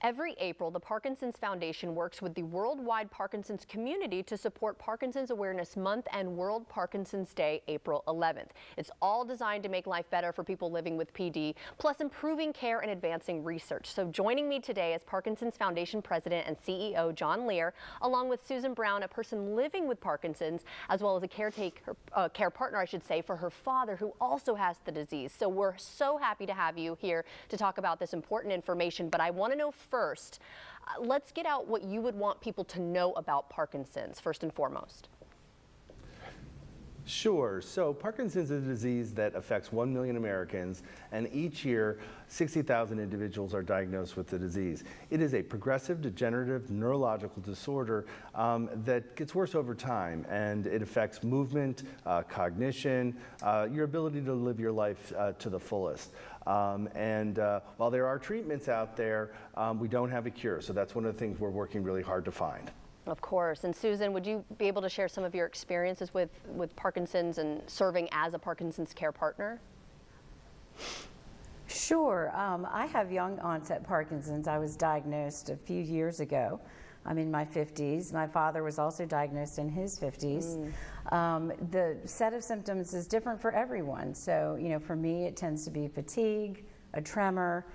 Every April, the Parkinsons Foundation works with the worldwide Parkinson's community to support Parkinson's Awareness Month and World Parkinson's Day, April 11th. It's all designed to make life better for people living with PD, plus improving care and advancing research. So joining me today is Parkinson's Foundation President and CEO John Lear, along with Susan Brown, a person living with Parkinson's, as well as a care partner, I should say, for her father, who also has the disease. So we're so happy to have you here to talk about this important information, but I want to know first, let's get out what you would want people to know about Parkinson's, first and foremost. Sure. So Parkinson's is a disease that affects 1 million Americans, and each year 60,000 individuals are diagnosed with the disease. It is a progressive degenerative neurological disorder that gets worse over time, and it affects movement, cognition, your ability to live your life to the fullest. While there are treatments out there, we don't have a cure, so that's one of the things we're working really hard to find. Of course. And Susan, would you be able to share some of your experiences with Parkinson's and serving as a Parkinson's care partner? Sure. I have young onset Parkinson's. I was diagnosed a few years ago. I'm in my 50s. My father was also diagnosed in his 50s. The set of symptoms is different for everyone. So, for me, it tends to be fatigue, a tremor.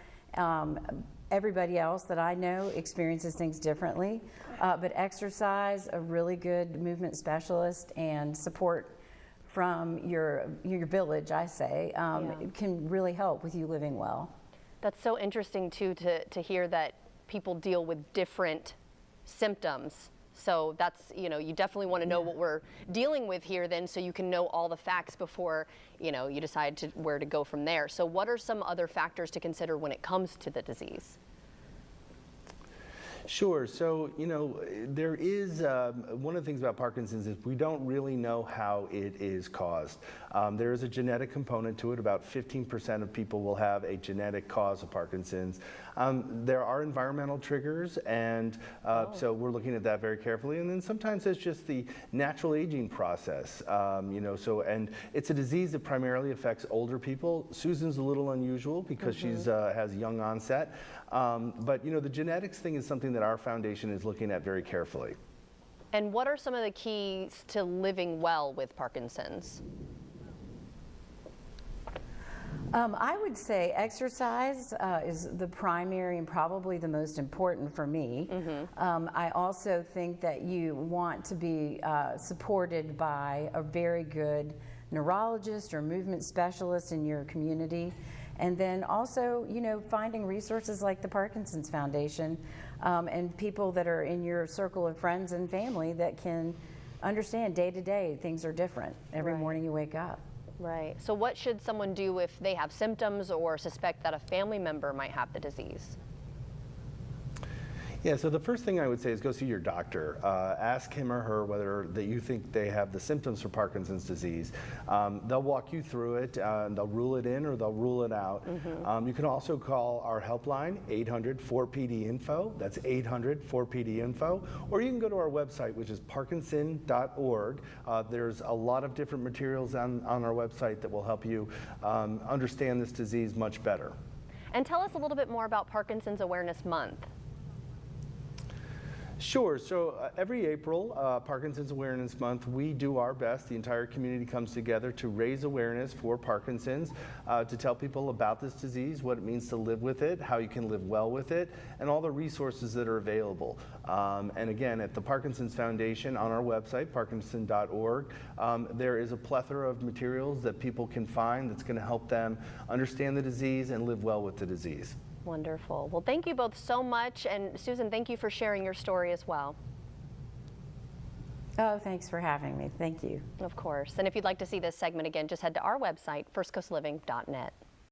Everybody else that I know experiences things differently, but exercise, a really good movement specialist, and support from your village, I say, can really help with you living well. That's so interesting too to hear that people deal with different symptoms. So that's, you definitely want to know what we're dealing with here then, so you can know all the facts before, you decide where to go from there. So what are some other factors to consider when it comes to the disease? Sure. So, there is, one of the things about Parkinson's is we don't really know how it is caused. There is a genetic component to it. About 15% of people will have a genetic cause of Parkinson's. There are environmental triggers, and so we're looking at that very carefully. And then sometimes it's just the natural aging process, and it's a disease that primarily affects older people. Susan's a little unusual because she's has young onset. But the genetics thing is something that our foundation is looking at very carefully. And what are some of the keys to living well with Parkinson's? I would say exercise is the primary and probably the most important for me. I also think that you want to be supported by a very good neurologist or movement specialist in your community. And then also, finding resources like the Parkinson's Foundation and people that are in your circle of friends and family that can understand day to day things are different every morning you wake up. Right. So what should someone do if they have symptoms or suspect that a family member might have the disease? Yeah, so the first thing I would say is go see your doctor. Ask him or her whether that you think they have the symptoms for Parkinson's disease. They'll walk you through it, and they'll rule it in or they'll rule it out. You can also call our helpline, 800-4PD-INFO. That's 800-4PD-INFO. Or you can go to our website, which is parkinson.org. There's a lot of different materials on our website that will help you understand this disease much better. And tell us a little bit more about Parkinson's Awareness Month. Sure. So every April, Parkinson's Awareness Month, we do our best. The entire community comes together to raise awareness for Parkinson's, to tell people about this disease, what it means to live with it, how you can live well with it, and all the resources that are available. And again, at the Parkinson's Foundation on our website, parkinson.org, there is a plethora of materials that people can find that's going to help them understand the disease and live well with the disease. Wonderful. Well, thank you both so much. And Susan, thank you for sharing your story as well. Oh, thanks for having me. Thank you. Of course. And if you'd like to see this segment again, just head to our website, firstcoastliving.net.